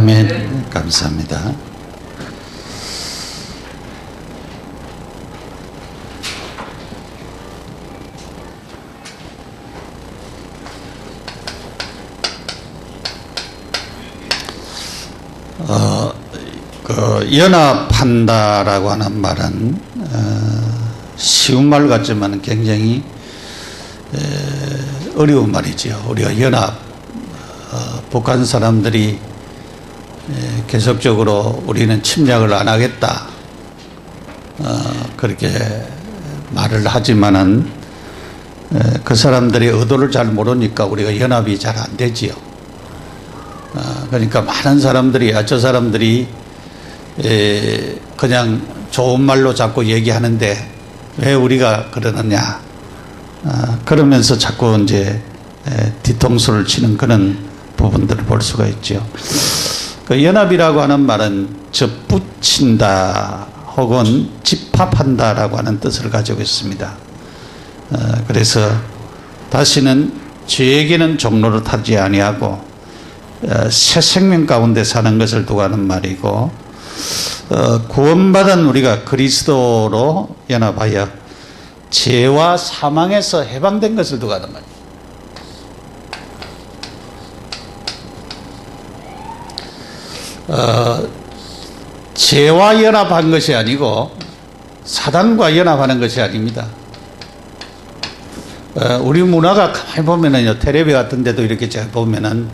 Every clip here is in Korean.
아멘. 감사합니다. 연합한다라고 하는 말은 쉬운 말 같지만 굉장히 어려운 말이죠. 우리가 연합, 북한 사람들이 계속적으로 우리는 침략을 안 하겠다 그렇게 말을 하지만은 그 사람들의 의도를 잘 모르니까 우리가 연합이 잘 안 되지요. 그러니까 많은 사람들이 저 사람들이 그냥 좋은 말로 자꾸 얘기하는데 왜 우리가 그러느냐 그러면서 자꾸 이제 뒤통수를 치는 그런 부분들을 볼 수가 있죠. 그 연합이라고 하는 말은 접붙인다 혹은 집합한다라고 하는 뜻을 가지고 있습니다. 그래서 다시는 죄에게는 종로를 타지 아니하고 새 생명 가운데 사는 것을 두고 하는 말이고, 구원받은 우리가 그리스도로 연합하여 죄와 사망에서 해방된 것을 두고 하는 말이에요. 죄와 연합한 것이 아니고 사단과 연합하는 것이 아닙니다. 우리 문화가 가만히 보면은요, 텔레비 같은 데도 이렇게 잘 보면은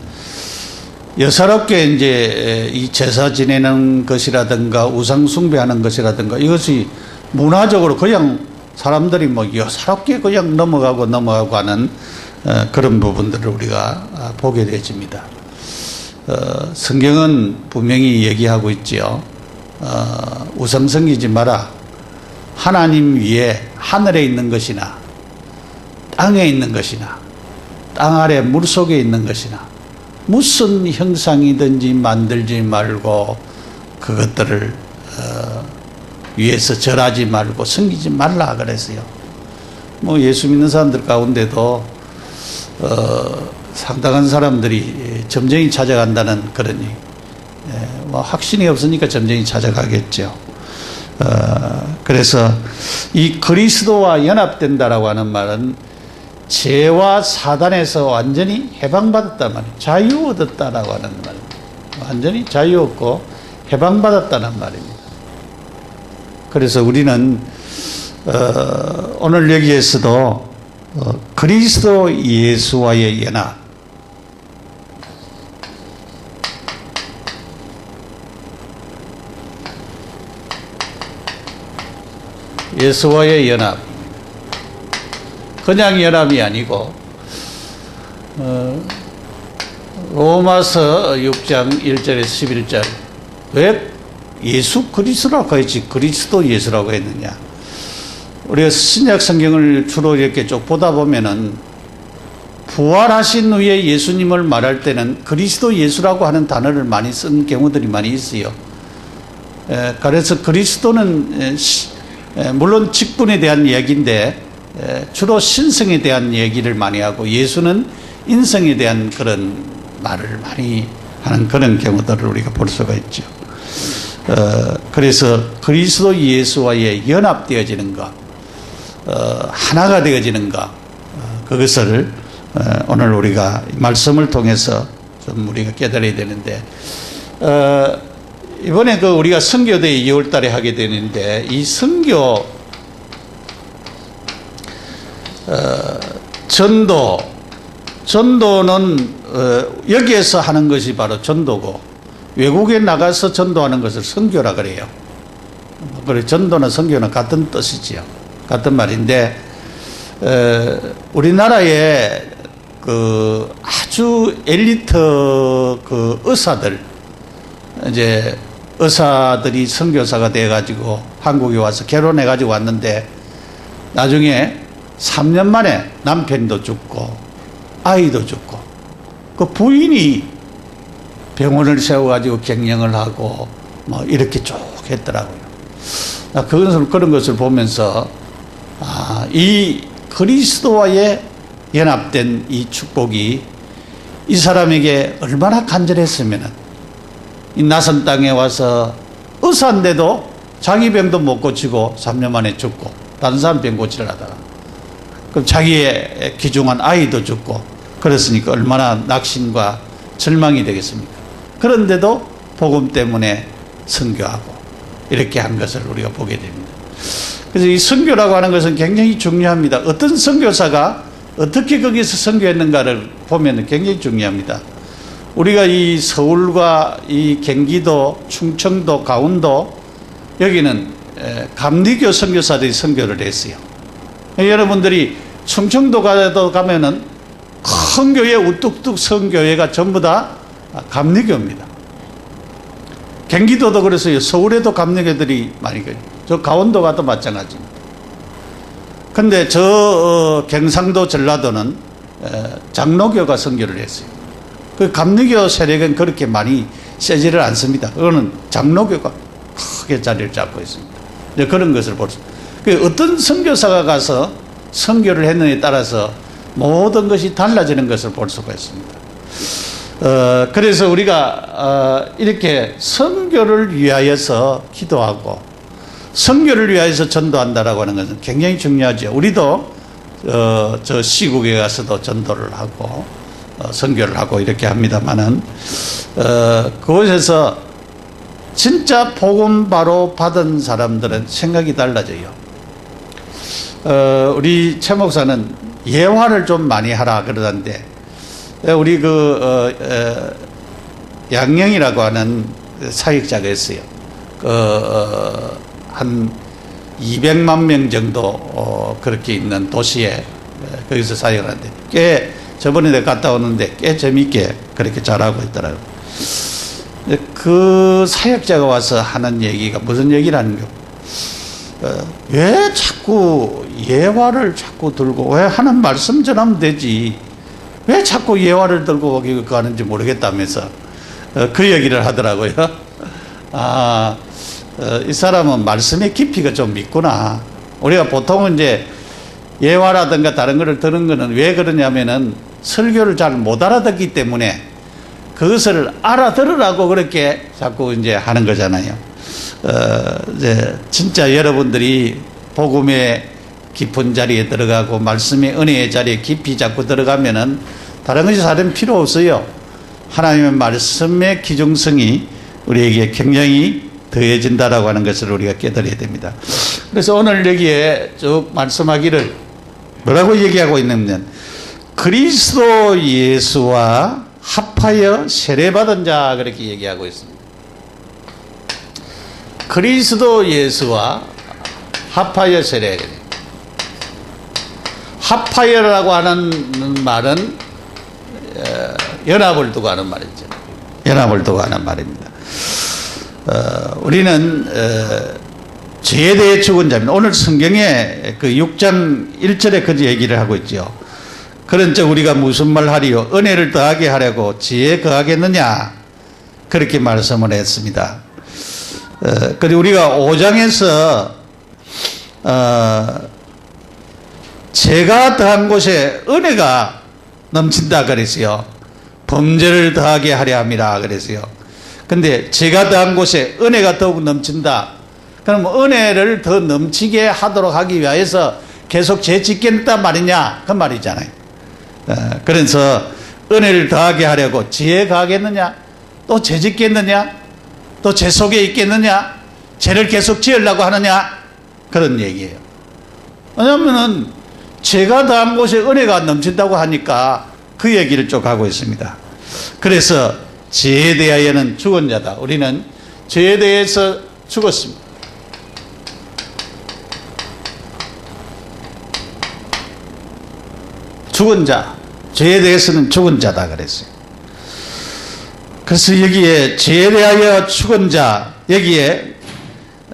여사롭게 이제 이 제사 지내는 것이라든가 우상 숭배하는 것이라든가 이것이 문화적으로 그냥 사람들이 뭐 여사롭게 그냥 넘어가고 하는 그런 부분들을 우리가 보게 되집니다. 성경은 분명히 얘기하고 있지요. 우상 섬기지 마라. 하나님 위에 하늘에 있는 것이나 땅에 있는 것이나 땅 아래 물속에 있는 것이나 무슨 형상이든지 만들지 말고 그것들을 위에서 절하지 말고 섬기지 말라 그랬어요. 뭐 예수 믿는 사람들 가운데도 상당한 사람들이 점쟁이 찾아간다는 그러니 뭐 확신이 없으니까 점쟁이 찾아가겠죠. 그래서 이 그리스도와 연합된다라고 하는 말은 죄와 사단에서 완전히 해방받았단 말이에요. 자유 얻었다라고 하는 말입니다. 완전히 자유 얻고 해방받았다는 말입니다. 그래서 우리는 오늘 여기에서도 그리스도 예수와의 연합, 예수와의 연합, 그냥 연합이 아니고 로마서 6장 1절에서 11절 왜 예수 그리스도라고 했지 그리스도 예수라고 했느냐. 우리가 신약 성경을 주로 이렇게 쭉 보다 보면은 부활하신 후에 예수님을 말할 때는 그리스도 예수라고 하는 단어를 많이 쓴 경우들이 많이 있어요. 그래서 그리스도는 물론 직분에 대한 얘기인데 주로 신성에 대한 얘기를 많이 하고 예수는 인성에 대한 그런 말을 많이 하는 그런 경우들을 우리가 볼 수가 있죠. 그래서 그리스도 예수와의 연합되어지는 것, 하나가 되어지는 것, 그것을 오늘 우리가 말씀을 통해서 좀 우리가 깨달아야 되는데, 이번에 우리가 선교대회 2월달에 하게 되는데 이 선교 전도는 여기에서 하는 것이 바로 전도고 외국에 나가서 전도하는 것을 선교라 그래요. 그래 전도는 선교는 같은 뜻이지요. 같은 말인데 우리나라에 그 아주 엘리트 그 의사들 이제 의사들이 선교사가 돼 가지고 한국에 와서 결혼해 가지고 왔는데 나중에 3년 만에 남편도 죽고 아이도 죽고 그 부인이 병원을 세워가지고 경영을 하고 뭐 이렇게 쭉 했더라고요. 그런 것을 보면서 이 그리스도와의 연합된 이 축복이 이 사람에게 얼마나 간절했으면 이 낯선 땅에 와서 의사인데도 자기 병도 못 고치고 3년 만에 죽고 다른 사람 병 고치려 하다가 그럼 자기의 귀중한 아이도 죽고 그랬으니까 얼마나 낙심과 절망이 되겠습니까? 그런데도 복음 때문에 선교하고 이렇게 한 것을 우리가 보게 됩니다. 그래서 이 선교라고 하는 것은 굉장히 중요합니다. 어떤 선교사가 어떻게 거기서 선교했는가를 보면 굉장히 중요합니다. 우리가 이 서울과 이 경기도, 충청도, 강원도 여기는 감리교 선교사들이 선교를 했어요. 여러분들이 충청도 가면은 큰 교회, 우뚝뚝 선 교회가 전부 다 감리교입니다. 경기도도 그래서요. 서울에도 감리교들이 많이 가요. 저 강원도 가도 마찬가지입니다. 근데 경상도, 전라도는 장로교가 선교를 했어요. 그 감리교 세력은 그렇게 많이 세지를 않습니다. 그거는 장로교가 크게 자리를 잡고 있습니다. 이제 그런 것을 볼 수. 어떤 선교사가 가서 선교를 했느냐에 따라서 모든 것이 달라지는 것을 볼 수가 있습니다. 그래서 우리가 이렇게 선교를 위하여서 기도하고 선교를 위하여서 전도한다라고 하는 것은 굉장히 중요하죠. 우리도 저 시국에 가서도 전도를 하고 선교를 하고 이렇게 합니다만은 그곳에서 진짜 복음 바로 받은 사람들은 생각이 달라져요. 우리 최 목사는 예화를 좀 많이 하라 그러던데 우리 양영이라고 하는 사역자가 있어요. 한 200만 명 정도 그렇게 있는 도시에 거기서 사역을 하는데 꽤 저번에 내가 갔다 오는데 꽤 재미있게 그렇게 잘하고 있더라고요. 그 사역자가 와서 하는 얘기가 무슨 얘기를 하는 거? 왜 자꾸 예화를 자꾸 들고 왜 하는 말씀 전하면 되지 왜 자꾸 예화를 들고 거기 가는지 모르겠다면서 그 얘기를 하더라고요. 이 사람은 말씀의 깊이가 좀 있구나. 우리가 보통은 이제 예화라든가 다른 거를 들은 거는 왜 그러냐면은 설교를 잘 못 알아듣기 때문에 그것을 알아들으라고 그렇게 자꾸 이제 하는 거잖아요. 이제 진짜 여러분들이 복음의 깊은 자리에 들어가고 말씀의 은혜의 자리에 깊이 자꾸 들어가면은 다른 것이 다른 필요 없어요. 하나님의 말씀의 기중성이 우리에게 굉장히 더해진다라고 하는 것을 우리가 깨달아야 됩니다. 그래서 오늘 여기에 쭉 말씀하기를 뭐라고 얘기하고 있냐면 그리스도 예수와 합하여 세례받은 자 그렇게 얘기하고 있습니다. 그리스도 예수와 합하여 세례. 합하여라고 하는 말은 연합을 두고 하는 말이죠. 연합을 두고 하는 말입니다. 우리는 죄에 대해 죽은 자입니다. 오늘 성경에 그 6장 1절에 그 얘기를 하고 있죠. 그런즉 우리가 무슨 말 하리요? 은혜를 더하게 하려고 지혜에 거하겠느냐? 그렇게 말씀을 했습니다. 그리고 우리가 5장에서 죄가 더한 곳에 은혜가 넘친다 그랬어요. 범죄를 더하게 하려 함이라 그랬어요. 근데 죄가 더한 곳에 은혜가 더욱 넘친다. 그럼 은혜를 더 넘치게 하도록 하기 위해서 계속 죄 짓겠다 말이냐? 그 말이잖아요. 그래서 은혜를 더하게 하려고 지혜에 가겠느냐? 또 죄 짓겠느냐? 또 죄 속에 있겠느냐? 죄를 계속 지으려고 하느냐? 그런 얘기예요. 왜냐하면은 죄가 더한 곳에 은혜가 넘친다고 하니까 그 얘기를 쭉 하고 있습니다. 그래서 죄에 대하여는 죽은 자다. 우리는 죄에 대해서 죽었습니다. 죽은 자, 죄에 대해서는 죽은 자다 그랬어요. 그래서 여기에 죄에 대하여 죽은 자, 여기에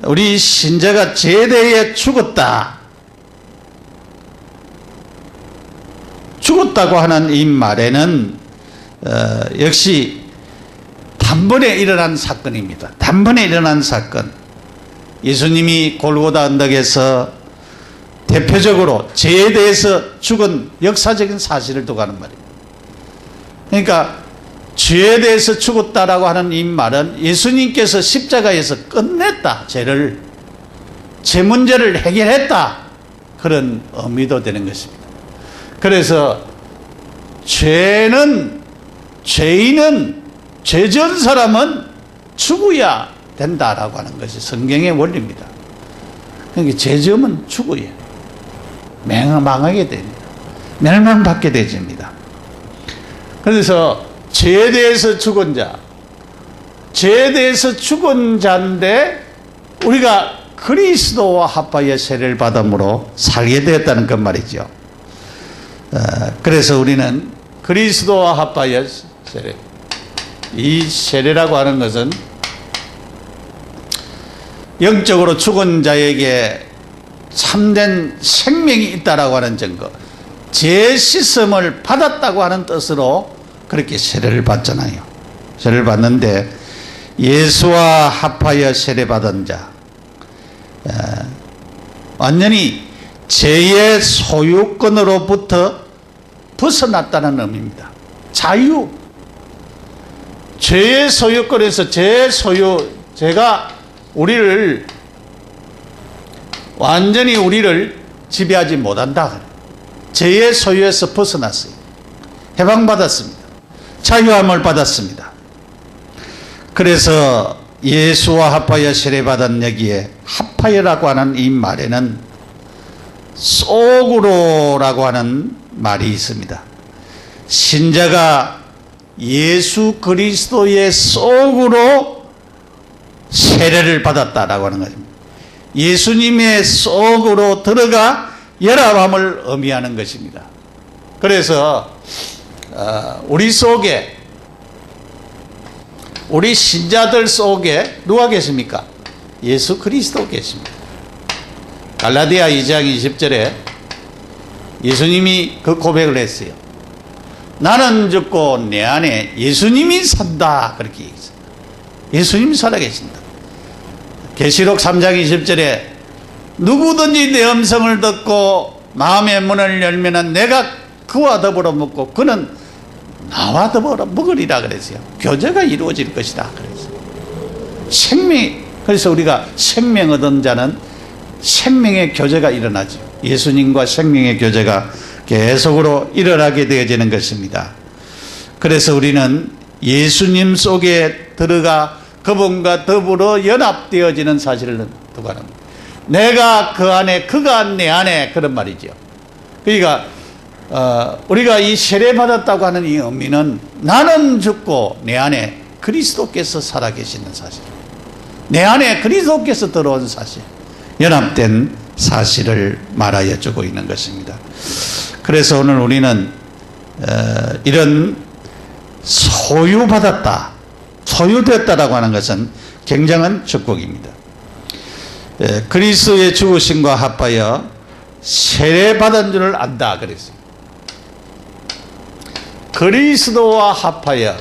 우리 신자가 죄에 대해 죽었다. 죽었다고 하는 이 말에는 역시 단번에 일어난 사건입니다. 단번에 일어난 사건. 예수님이 골고다 언덕에서 대표적으로 죄에 대해서 죽은 역사적인 사실을 두고 하는 말입니다. 그러니까 죄에 대해서 죽었다라고 하는 이 말은 예수님께서 십자가에서 끝냈다. 죄 문제를 해결했다. 그런 의미도 되는 것입니다. 그래서 죄인은 죄 지은 사람은 죽어야 된다라고 하는 것이 성경의 원리입니다. 그러니까 죄 지으면 죽어야 망하게 됩니다. 멸망받게 되집니다. 그래서 죄에 대해서 죽은 자인데 우리가 그리스도와 합하여 세례를 받음으로 살게 되었다는 그 말이죠. 그래서 우리는 그리스도와 합하여 세례, 이 세례라고 하는 것은 영적으로 죽은 자에게 참된 생명이 있다라고 하는 증거, 죄 씻음을 받았다고 하는 뜻으로 그렇게 세례를 받잖아요. 세례를 받는데 예수와 합하여 세례받은 자, 완전히 죄의 소유권으로부터 벗어났다는 의미입니다. 자유. 죄의 소유권에서 죄가 완전히 우리를 지배하지 못한다. 죄의 소유에서 벗어났어요. 해방받았습니다. 자유함을 받았습니다. 그래서 예수와 합하여 세례받은 여기에 합하여라고 하는 이 말에는 속으로라고 하는 말이 있습니다. 신자가 예수 그리스도의 속으로 세례를 받았다라고 하는 것입니다. 예수님의 속으로 들어가 연합함을 의미하는 것입니다. 그래서 우리 속에, 우리 신자들 속에 누가 계십니까? 예수 그리스도 계십니다. 갈라디아 2장 20절에 예수님이 그 고백을 했어요. 나는 죽고 내 안에 예수님이 산다. 그렇게 얘기했어요. 예수님이 살아계신다. 계시록 3장 20절에 누구든지 내 음성을 듣고 마음의 문을 열면은 내가 그와 더불어 먹고 그는 나와 더불어 먹으리라 그랬어요. 교제가 이루어질 것이다 그랬어요. 그래서 우리가 생명 얻은 자는 생명의 교제가 일어나죠. 예수님과 생명의 교제가 계속으로 일어나게 되어지는 것입니다. 그래서 우리는 예수님 속에 들어가 그분과 더불어 연합되어지는 사실을 두고 합니다. 내가 그 안에, 그가 내 안에, 그런 말이죠. 그러니까 우리가 이 세례받았다고 하는 이 의미는 나는 죽고 내 안에 그리스도께서 살아계시는 사실, 내 안에 그리스도께서 들어온 사실, 연합된 사실을 말하여 주고 있는 것입니다. 그래서 오늘 우리는 이런 소유받았다, 소유되었다라고 하는 것은 굉장한 축복입니다. 그리스도의 죽으심과 합하여 세례받은 줄을 안다 그랬어요. 그리스도와 합하여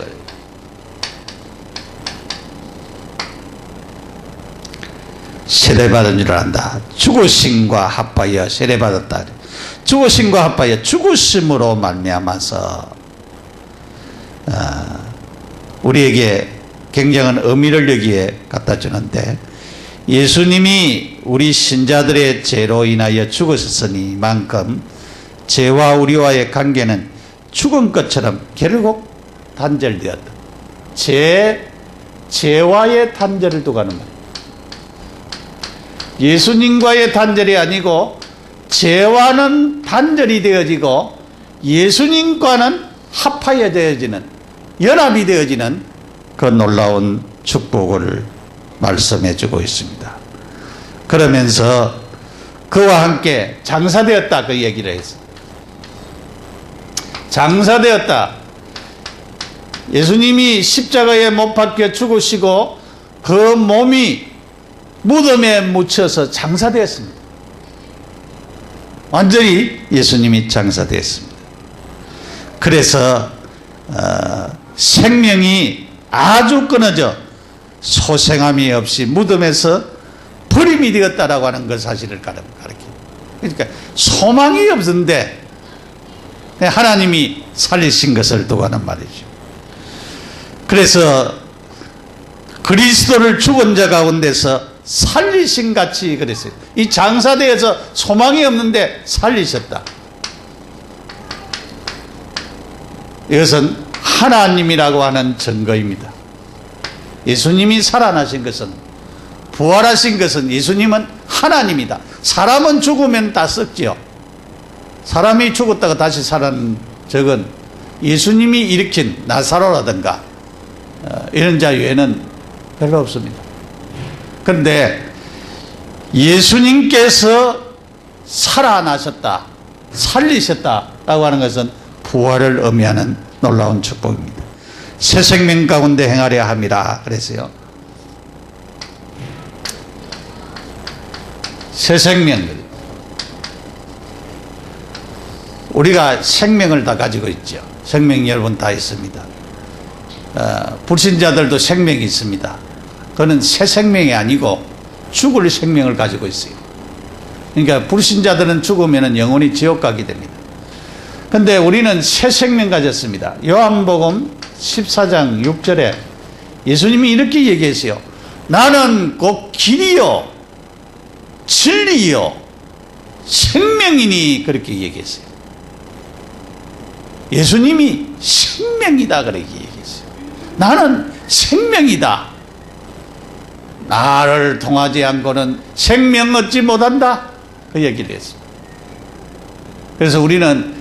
세례받은 줄을 안다. 죽으심과 합하여 세례받았다. 죽으심과 합하여 죽으심으로 말미암아서 우리에게 굉장한 의미를 여기에 갖다 주는데, 예수님이 우리 신자들의 죄로 인하여 죽으셨으니만큼 죄와 우리와의 관계는 죽은 것처럼 결국 단절되었다. 죄와의 단절을 두고 하는 말이에요. 예수님과의 단절이 아니고 죄와는 단절이 되어지고 예수님과는 합하여 되어지는, 연합이 되어지는 그 놀라운 축복을 말씀해 주고 있습니다. 그러면서 그와 함께 장사되었다, 그 얘기를 했어요. 장사되었다. 예수님이 십자가에 못 박혀 죽으시고 그 몸이 무덤에 묻혀서 장사되었습니다. 완전히 예수님이 장사되었습니다. 그래서 생명이 아주 끊어져 소생함이 없이 무덤에서 버림이 되었다라고 하는 그 사실을 가르쳐요. 그러니까 소망이 없는데 하나님이 살리신 것을 두고 하는 말이죠. 그래서 그리스도를 죽은 자 가운데서 살리신 같이 그랬어요. 이 장사대에서 소망이 없는데 살리셨다. 이것은 하나님이라고 하는 증거입니다. 예수님이 살아나신 것은, 부활하신 것은, 예수님은 하나님이다. 사람은 죽으면 다 썩지요. 사람이 죽었다가 다시 살아난 적은 예수님이 일으킨 나사로라든가 이런 자 외에는 별로 없습니다. 그런데 예수님께서 살아나셨다, 살리셨다라고 하는 것은 부활을 의미하는 놀라운 축복입니다. 새 생명 가운데 행하려 함이라 그랬어요. 새 생명, 우리가 생명을 다 가지고 있죠. 생명 여러분 다 있습니다. 불신자들도 생명이 있습니다. 그는 새 생명이 아니고 죽을 생명을 가지고 있어요. 그러니까 불신자들은 죽으면 영원히 지옥 가게 됩니다. 그런데 우리는 새 생명 가졌습니다. 요한복음 14장 6절에 예수님이 이렇게 얘기했어요. 나는 곧 길이요 진리요 생명이니, 그렇게 얘기했어요. 예수님이 생명이다 그렇게 얘기했어요. 나는 생명이다. 나를 통하지 않고는 생명 얻지 못한다, 그 얘기를 했어요. 그래서 우리는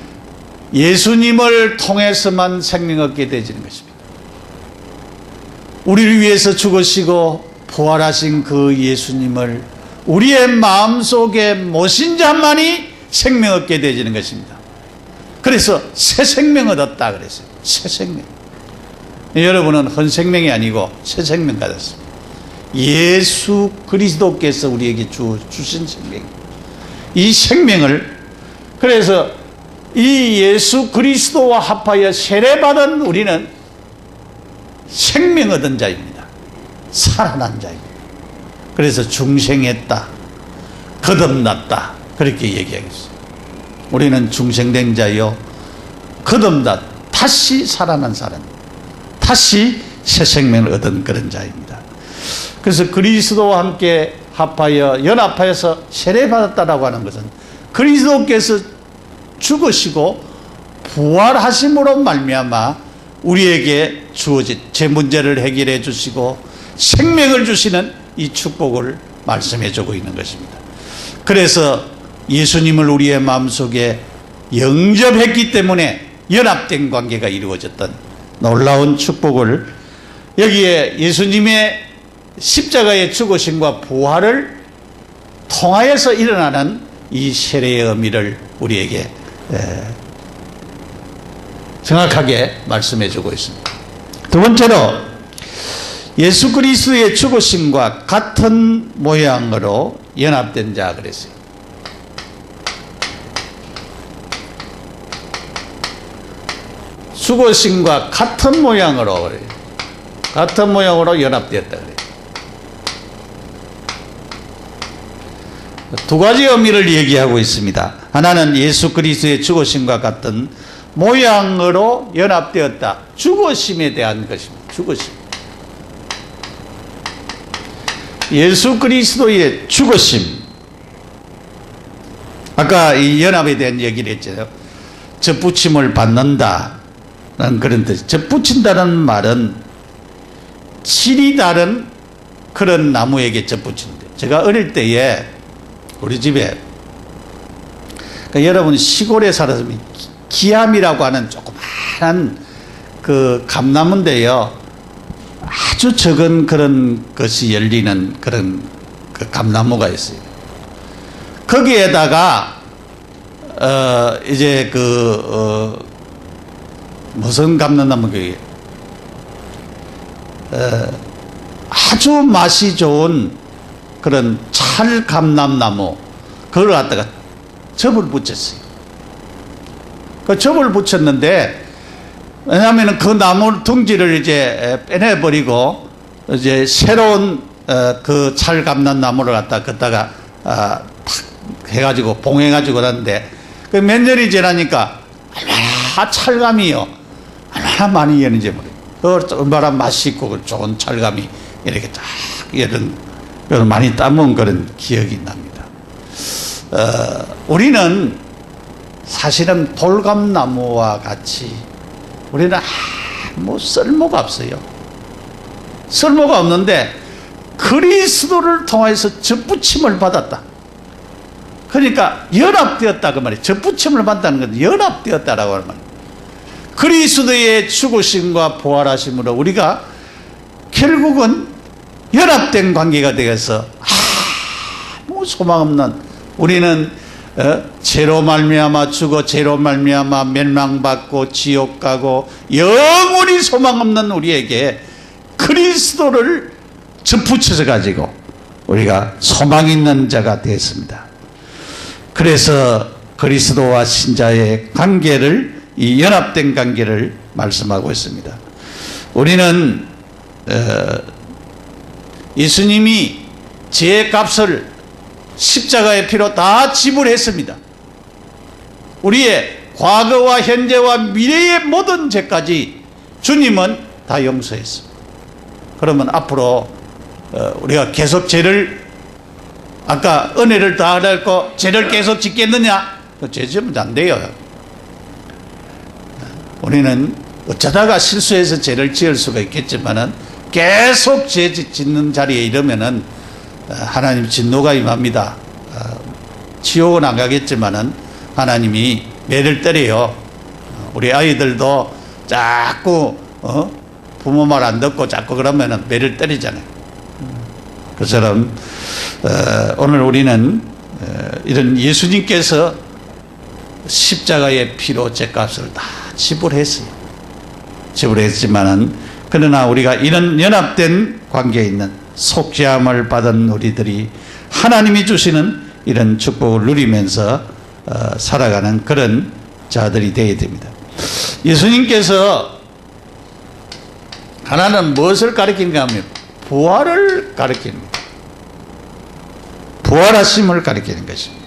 예수님을 통해서만 생명 얻게 되지는 것입니다. 우리를 위해서 죽으시고 부활하신 그 예수님을 우리의 마음속에 모신 자만이 생명 얻게 되지는 것입니다. 그래서 새 생명 얻었다 그랬어요. 새 생명. 여러분은 헌 생명이 아니고 새 생명 가졌습니다. 예수 그리스도께서 우리에게 주신 생명, 이 생명을, 그래서 이 예수 그리스도와 합하여 세례받은 우리는 생명 얻은 자입니다. 살아난 자입니다. 그래서 중생했다, 거듭났다, 그렇게 얘기하겠어요. 우리는 중생된 자요, 거듭났, 다시 살아난 사람, 다시 새 생명을 얻은 그런 자입니다. 그래서 그리스도와 함께 합하여 연합하여서 세례받았다라고 하는 것은 그리스도께서 죽으시고 부활하심으로 말미암아 우리에게 주어진 제 문제를 해결해 주시고 생명을 주시는 이 축복을 말씀해 주고 있는 것입니다. 그래서 예수님을 우리의 마음속에 영접했기 때문에 연합된 관계가 이루어졌던 놀라운 축복을, 여기에 예수님의 십자가의 죽으심과 부활을 통하여서 일어나는 이 세례의 의미를 우리에게 정확하게 말씀해 주고 있습니다. 두 번째로, 예수 그리스도의 죽으심과 같은 모양으로 연합된 자 그랬어요. 죽으심과 같은 모양으로, 같은 모양으로 연합되었다 그래요. 두 가지 의미를 얘기하고 있습니다. 하나는 예수 그리스도의 죽으심과 같은 모양으로 연합되었다. 죽으심에 대한 것입니다. 죽으심. 예수 그리스도의 죽으심. 아까 이 연합에 대한 얘기를 했잖아요. 접붙임을 받는다는 그런 뜻. 접붙인다는 말은 질이 다른 그런 나무에게 접붙인다. 제가 어릴 때에 우리 집에, 그러니까 여러분 시골에 살았으면 기암이라고 하는 조그마한 그 감나무인데요, 아주 적은 그런 것이 열리는 그런 그 감나무가 있어요. 거기에다가 이제 무슨 감나무, 그게 아주 맛이 좋은 그런 찰감람나무, 그걸 갖다가 접을 붙였어요. 그 접을 붙였는데, 왜냐하면 그 나무 둥지를 이제 빼내버리고 이제 새로운 그 찰감람나무를 갖다가 탁 해가지고 봉해가지고 하는데, 그 몇 년이 지나니까 얼마나 찰감이요, 얼마나 많이 여는지 모르겠어요. 얼마나 맛있고 좋은 찰감이 이렇게 딱 이런 많이 따먹은 그런 기억이 납니다. 우리는 사실은 돌감나무와 같이 우리는 아무 쓸모가 없어요. 쓸모가 없는데 그리스도를 통해서 접붙임을 받았다. 그러니까 연합되었다 그 말이에요. 접붙임을 받다는 건 연합되었다라고 하는 말이에요. 그리스도의 죽으심과 부활하심으로 우리가 결국은 연합된 관계가 되어서 아무 소망 없는 우리는 죄로 말미암아 죽어 죄로 말미암아 멸망받고 지옥 가고 영원히 소망 없는 우리에게 그리스도를 접붙여서 가지고 우리가 소망 있는 자가 되었습니다. 그래서 그리스도와 신자의 관계를 이 연합된 관계를 말씀하고 있습니다. 우리는 예수님이 죄의 값을 십자가의 피로 다 지불했습니다. 우리의 과거와 현재와 미래의 모든 죄까지 주님은 다 용서했습니다. 그러면 앞으로 우리가 계속 죄를 아까 은혜를 다하고 죄를 계속 짓겠느냐? 죄 지으면 안 돼요. 우리는 어쩌다가 실수해서 죄를 지을 수가 있겠지만은 계속 죄 짓는 자리에 이르면은 하나님 진노가 임합니다. 지옥은 안 가겠지만은 하나님이 매를 때려요. 우리 아이들도 자꾸 부모 말 안 듣고 자꾸 그러면은 매를 때리잖아요. 그처럼 오늘 우리는 이런 예수님께서 십자가의 피로 죄값을 다 지불했어요. 지불했지만은 그러나 우리가 이런 연합된 관계에 있는 속죄함을 받은 우리들이 하나님이 주시는 이런 축복을 누리면서 살아가는 그런 자들이 되어야 됩니다. 예수님께서 하나는 무엇을 가리키는가 하면 부활을 가리킵니다. 부활하심을 가리키는 것입니다.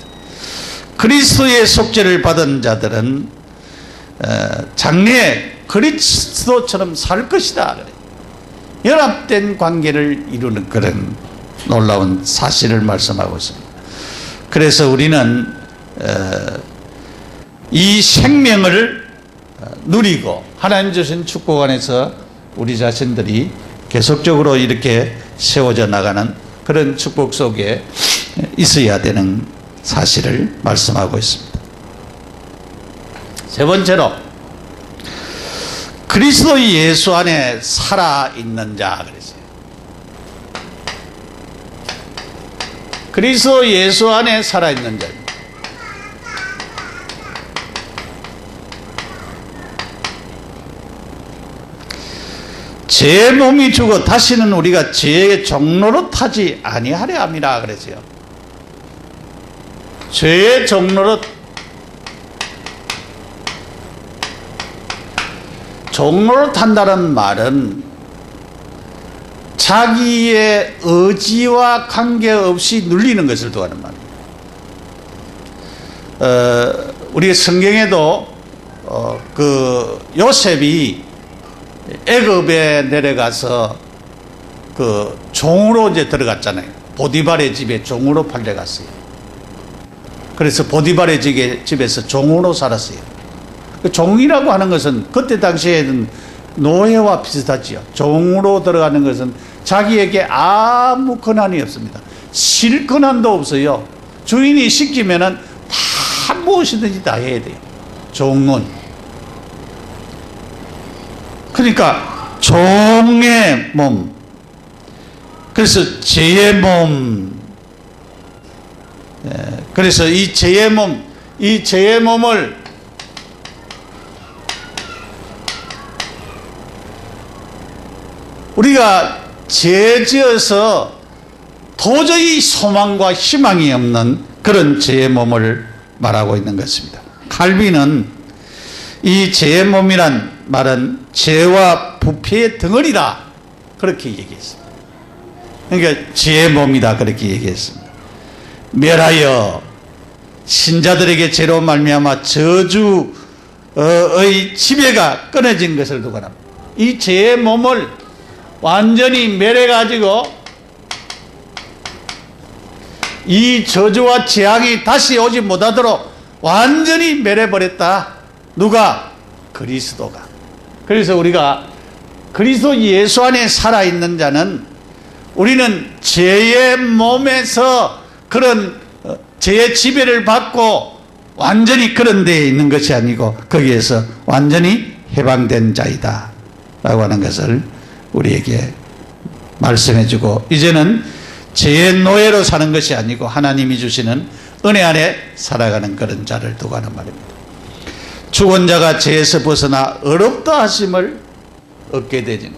그리스도의 속죄를 받은 자들은 장래에 그리스도처럼 살 것이다. 연합된 관계를 이루는 그런 놀라운 사실을 말씀하고 있습니다. 그래서 우리는 이 생명을 누리고 하나님 주신 축복 안에서 우리 자신들이 계속적으로 이렇게 세워져 나가는 그런 축복 속에 있어야 되는 사실을 말씀하고 있습니다. 세 번째로 그리스도 예수 안에 살아있는 자 그랬어요. 그리스도 예수 안에 살아있는 자입니다. 죄의 몸이 죽어 다시는 우리가 죄의 종로로 타지 아니하려 함이라 그랬어요. 죄의 종로로 탄다는 말은 자기의 의지와 관계없이 눌리는 것을 도하는 말입니다. 우리 성경에도 그 요셉이 애굽에 내려가서 그 종으로 이제 들어갔잖아요. 보디발의 집에 종으로 팔려갔어요. 그래서 보디발의 집에서 종으로 살았어요. 그 종이라고 하는 것은 그때 당시에는 노예와 비슷하지요. 종으로 들어가는 것은 자기에게 아무 권한이 없습니다. 실 권한도 없어요. 주인이 시키면은 다 무엇이든지 다 해야 돼요. 종은. 그러니까 종의 몸, 그래서 죄의 몸, 그래서 이 죄의 몸을 우리가 죄 지어서 도저히 소망과 희망이 없는 그런 죄의 몸을 말하고 있는 것입니다. 칼빈은 이 죄의 몸이란 말은 죄와 부패의 덩어리다 그렇게 얘기했습니다. 그러니까 죄의 몸이다 그렇게 얘기했습니다. 멸하여 신자들에게 죄로 말미암아 저주의 지배가 끊어진 것을 두거나 이 죄의 몸을 완전히 멸해가지고 이 저주와 재앙이 다시 오지 못하도록 완전히 멸해버렸다. 누가? 그리스도가. 그래서 우리가 그리스도 예수 안에 살아있는 자는 우리는 죄의 몸에서 그런 죄의 지배를 받고 완전히 그런 데에 있는 것이 아니고 거기에서 완전히 해방된 자이다 라고 하는 것을 우리에게 말씀해 주고, 이제는 죄의 노예로 사는 것이 아니고 하나님이 주시는 은혜 안에 살아가는 그런 자를 두고 하는 말입니다. 죽은 자가 죄에서 벗어나 어렵다 하심을 얻게 되죠.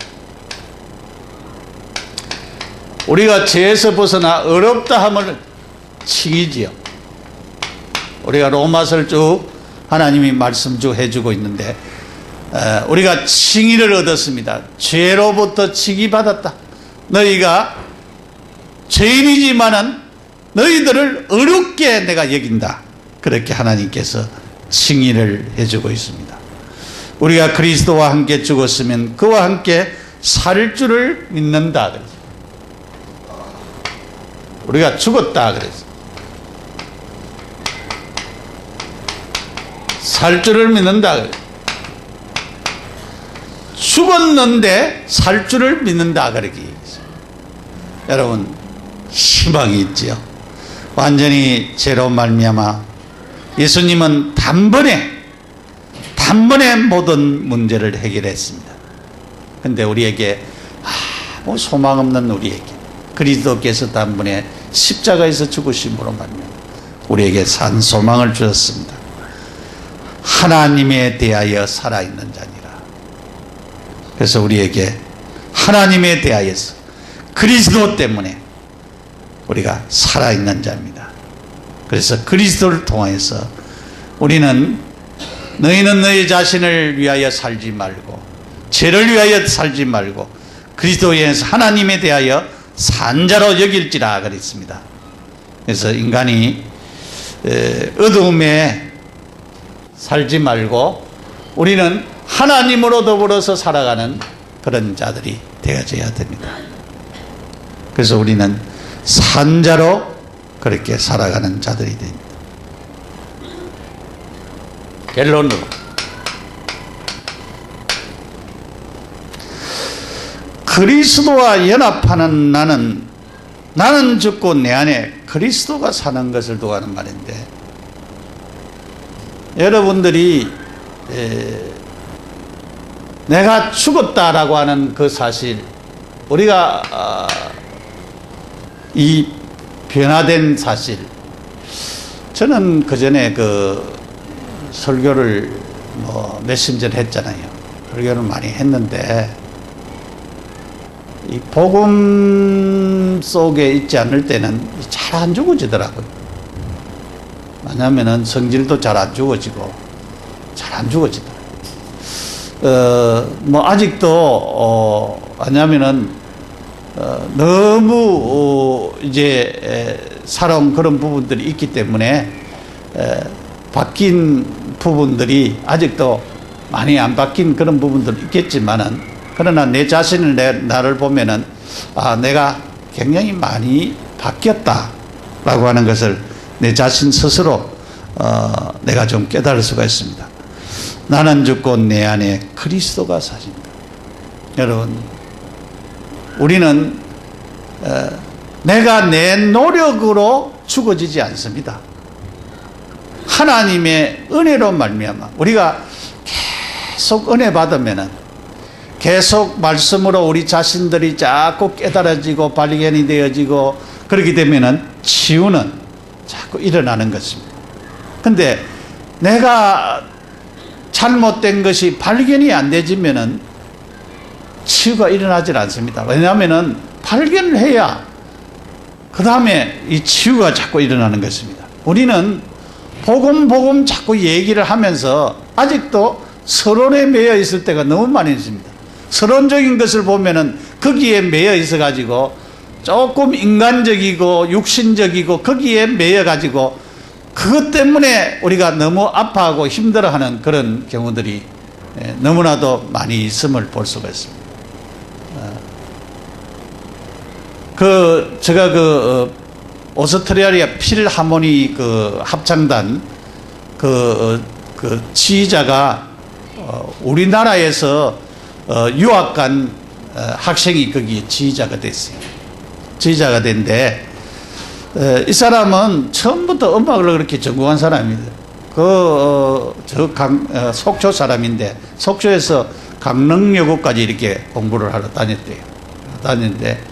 우리가 죄에서 벗어나 어렵다 함을 칭이지요. 우리가 로마서를 쭉 하나님이 말씀 쭉 해주고 있는데 우리가 칭의를 얻었습니다. 죄로부터 칭의받았다. 너희가 죄인이지만은 너희들을 어렵게 내가 여긴다. 그렇게 하나님께서 칭의를 해주고 있습니다. 우리가 그리스도와 함께 죽었으면 그와 함께 살 줄을 믿는다 그랬어요. 우리가 죽었다 그랬어요. 살 줄을 믿는다 그랬어요. 죽었는데 살 줄을 믿는다 그러기. 여러분, 희망이 있지요. 완전히 죄로 말미암아 예수님은 단번에 모든 문제를 해결했습니다. 그런데 우리에게 아무 소망 없는 우리에게 그리스도께서 단번에 십자가에서 죽으심으로 말미암아 우리에게 산 소망을 주셨습니다. 하나님에 대하여 살아있는 자니라. 그래서 우리에게 하나님에 대하여서 그리스도 때문에 우리가 살아있는 자입니다. 그래서 그리스도를 통해서 우리는 너희는 너희 자신을 위하여 살지 말고 죄를 위하여 살지 말고 그리스도에 하나님에 대하여 산자로 여길지라 그랬습니다. 그래서 인간이 어두움에 살지 말고 우리는 하나님으로 더불어서 살아가는 그런 자들이 되어져야 됩니다. 그래서 우리는 산자로 그렇게 살아가는 자들이 됩니다. 결론으로 그리스도와 연합하는 나는 죽고 내 안에 그리스도가 사는 것을 두고 하는 말인데, 여러분들이 내가 죽었다라고 하는 그 사실, 우리가 이 변화된 사실, 저는 그 전에 그 설교를 몇십 년 했잖아요. 설교를 많이 했는데 이 복음 속에 있지 않을 때는 잘 안 죽어지더라고요. 왜냐하면은 성질도 잘 안 죽어지고 잘 안 죽어지더라고요. 아직도 왜냐하면은 너무 이제 살아온 그런 부분들이 있기 때문에 바뀐 부분들이 아직도 많이 안 바뀐 그런 부분들이 있겠지만은, 그러나 내 자신을 나를 보면은 내가 굉장히 많이 바뀌었다라고 하는 것을 내 자신 스스로 내가 좀 깨달을 수가 있습니다. 나는 죽고 내 안에 그리스도가 사신다. 여러분, 우리는 내가 내 노력으로 죽어지지 않습니다. 하나님의 은혜로 말미암아 우리가 계속 은혜 받으면은, 계속 말씀으로 우리 자신들이 자꾸 깨달아지고 발견이 되어지고 그렇게 되면은 치유는 자꾸 일어나는 것입니다. 근데 내가 잘못된 것이 발견이 안 되지면은 치유가 일어나질 않습니다. 왜냐하면은 발견을 해야 그 다음에 이 치유가 자꾸 일어나는 것입니다. 우리는 복음 자꾸 얘기를 하면서 아직도 서론에 매여 있을 때가 너무 많이 있습니다. 서론적인 것을 보면은 거기에 매여 있어 가지고 조금 인간적이고 육신적이고 거기에 매여 가지고 그것 때문에 우리가 너무 아파하고 힘들어하는 그런 경우들이 너무나도 많이 있음을 볼 수가 있습니다. 제가 오스트레일리아 필하모니 합창단 지휘자가 우리나라에서 유학 간 학생이 거기 지휘자가 됐어요. 지휘자가 됐는데 이 사람은 처음부터 음악을 그렇게 전공한 사람입니다. 속초 사람인데 속초에서 강릉여고까지 이렇게 공부를 하러 다녔는데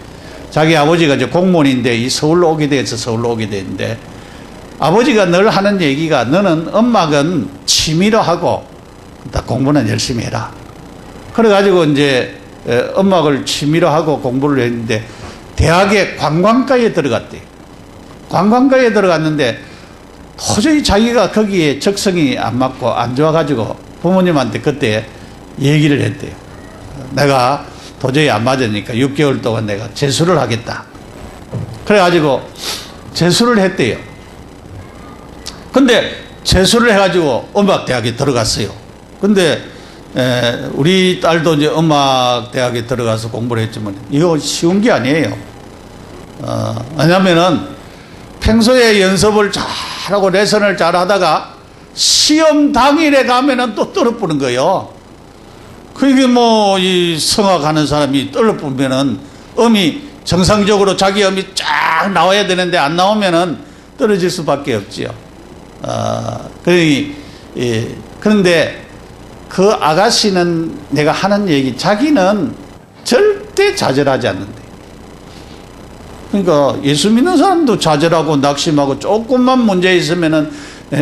자기 아버지가 이제 공무원인데 이 서울로 오게 돼서 서울로 오게 됐는데 아버지가 늘 하는 얘기가 너는 음악은 취미로 하고 공부는 열심히 해라. 그래가지고 이제 음악을 취미로 하고 공부를 했는데 대학에 관광과에 들어갔대요. 관광과에 들어갔는데 도저히 자기가 거기에 적성이 안 맞고 안 좋아가지고 부모님한테 그때 얘기를 했대요. 내가 도저히 안 맞으니까 6개월 동안 내가 재수를 하겠다. 그래가지고 재수를 했대요. 근데 재수를 해가지고 음악대학에 들어갔어요. 근데 우리 딸도 이제 음악대학에 들어가서 공부를 했지만 이거 쉬운 게 아니에요. 왜냐면은 평소에 연습을 잘하고 레슨을 잘하다가 시험 당일에 가면은 또 떨어뜨는 거예요. 그게 이 성악하는 사람이 떨어뜨리면은 음이 정상적으로 자기 음이 쫙 나와야 되는데 안 나오면은 떨어질 수밖에 없지요. 그런데 그 아가씨는 내가 하는 얘기, 자기는 절대 좌절하지 않는데. 그러니까 예수 믿는 사람도 좌절하고 낙심하고 조금만 문제 있으면은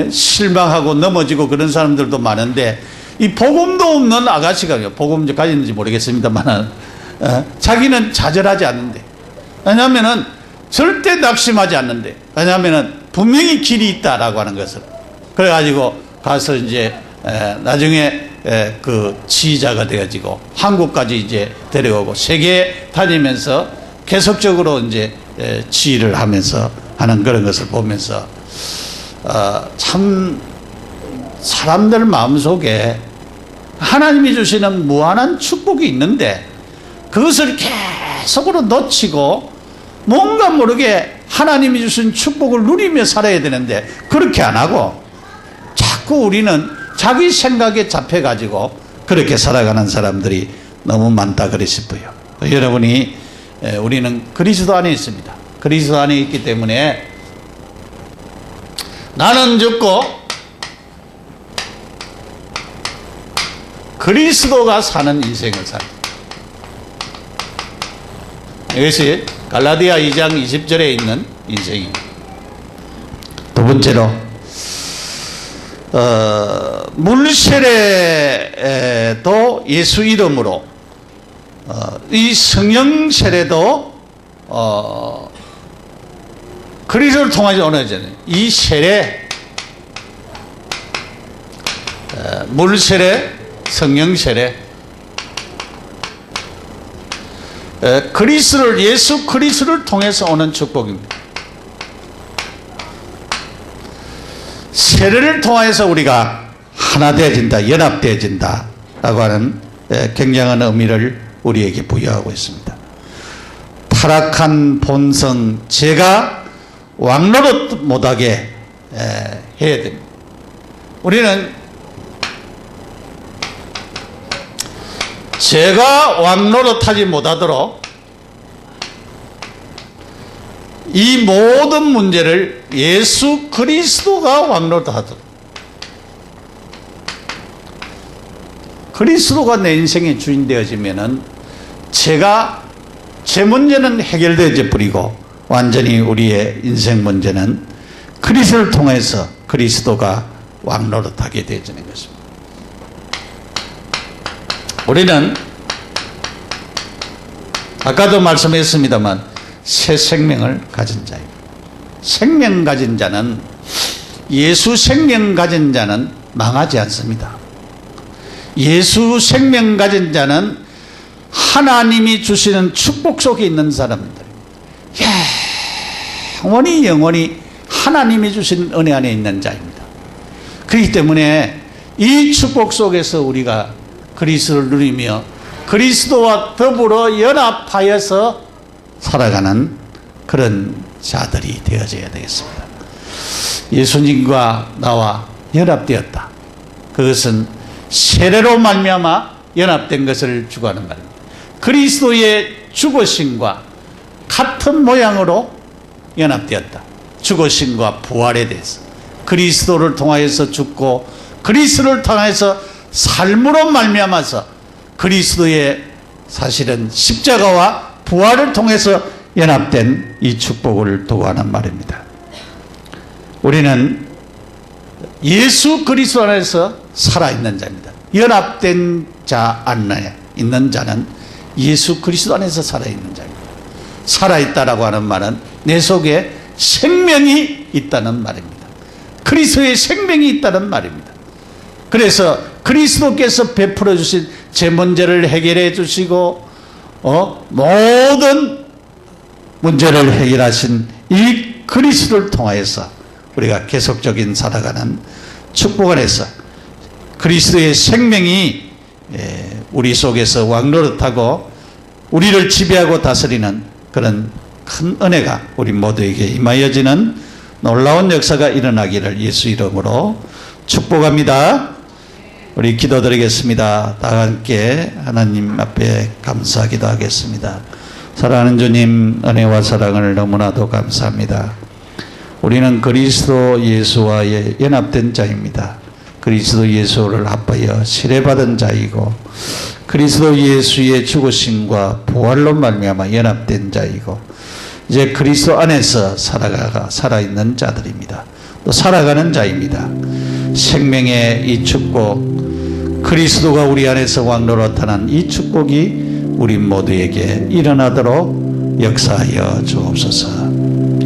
실망하고 넘어지고 그런 사람들도 많은데 이 복음도 없는 아가씨가 복음 가졌는지 모르겠습니다만 자기는 좌절하지 않는데. 왜냐하면은 절대 낙심하지 않는데. 왜냐하면은 분명히 길이 있다라고 하는 것을. 그래가지고 가서 이제 나중에 지휘자가 되어지고 한국까지 이제 데려오고 세계 다니면서 계속적으로 이제 지휘를 하면서 하는 그런 것을 보면서 참 사람들 마음속에 하나님이 주시는 무한한 축복이 있는데 그것을 계속으로 놓치고 뭔가 모르게 하나님이 주신 축복을 누리며 살아야 되는데 그렇게 안 하고 자꾸 우리는 자기 생각에 잡혀가지고 그렇게 살아가는 사람들이 너무 많다 그래 싶어요. 우리는 그리스도 안에 있습니다. 그리스도 안에 있기 때문에 나는 죽고 그리스도가 사는 인생을 살다. 이것이 갈라디아 2장 20절에 있는 인생입니다. 두 번째로 물세례도 예수 이름으로 이 성령 세례도 그리스도를 통하지 않아잖아요. 이 세례 물세례 성령 세례 예수 그리스도를 통해서 오는 축복입니다. 세례를 통해서 우리가 하나 되어진다, 연합되어진다 라고 하는 굉장한 의미를 우리에게 부여하고 있습니다. 타락한 본성, 죄가 왕노릇 못하게 해야 됩니다. 우리는 죄가 왕노릇하지 못하도록 이 모든 문제를 예수 그리스도가 왕노릇하도록, 그리스도가 내 인생의 주인 되어지면은 제 문제는 해결되어져 버리고 완전히 우리의 인생 문제는 그리스도를 통해서 그리스도가 왕노릇하게 되어지는 것입니다. 우리는 아까도 말씀했습니다만 새 생명을 가진 자입니다. 생명 가진 자는, 예수 생명 가진 자는 망하지 않습니다. 예수 생명 가진 자는 하나님이 주시는 축복 속에 있는 사람들, 영원히 하나님이 주신 은혜 안에 있는 자입니다. 그렇기 때문에 이 축복 속에서 우리가 그리스도를 누리며 그리스도와 더불어 연합하여서 살아가는 그런 자들이 되어져야 되겠습니다. 예수님과 나와 연합되었다. 그것은 세례로 말미암아 연합된 것을 주관하는 말입니다. 그리스도의 죽으심과 같은 모양으로 연합되었다. 죽으심과 부활에 대해서 그리스도를 통하여서 죽고 그리스도를 통하여서 삶으로 말미암아서 그리스도의 사실은 십자가와 부활을 통해서 연합된 이 축복을 도구하는 말입니다. 우리는 예수 그리스도 안에서 살아있는 자입니다. 연합된 자 안에 있는 자는 예수 그리스도 안에서 살아있는 자입니다. 살아있다라고 하는 말은 내 속에 생명이 있다는 말입니다. 그리스도의 생명이 있다는 말입니다. 그래서 그리스도께서 베풀어 주신 제 문제를 해결해 주시고 모든 문제를 해결하신 이 그리스도를 통하여서 우리가 계속적인 살아가는 축복 안에서 그리스도의 생명이 우리 속에서 왕노릇하고 우리를 지배하고 다스리는 그런 큰 은혜가 우리 모두에게 임하여지는 놀라운 역사가 일어나기를 예수 이름으로 축복합니다. 우리 기도드리겠습니다. 다 함께 하나님 앞에 감사하기도 하겠습니다. 사랑하는 주님, 은혜와 사랑을 너무나도 감사합니다. 우리는 그리스도 예수와의 연합된 자입니다. 그리스도 예수를 합하여 세례받은 자이고 그리스도 예수의 죽으심과 부활로 말미암아 연합된 자이고 이제 그리스도 안에서 살아있는 자들입니다. 또 살아가는 자입니다. 생명의 이 축복, 그리스도가 우리 안에서 왕노릇하는 이 축복이 우리 모두에게 일어나도록 역사하여 주옵소서.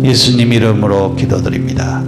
예수님 이름으로 기도드립니다.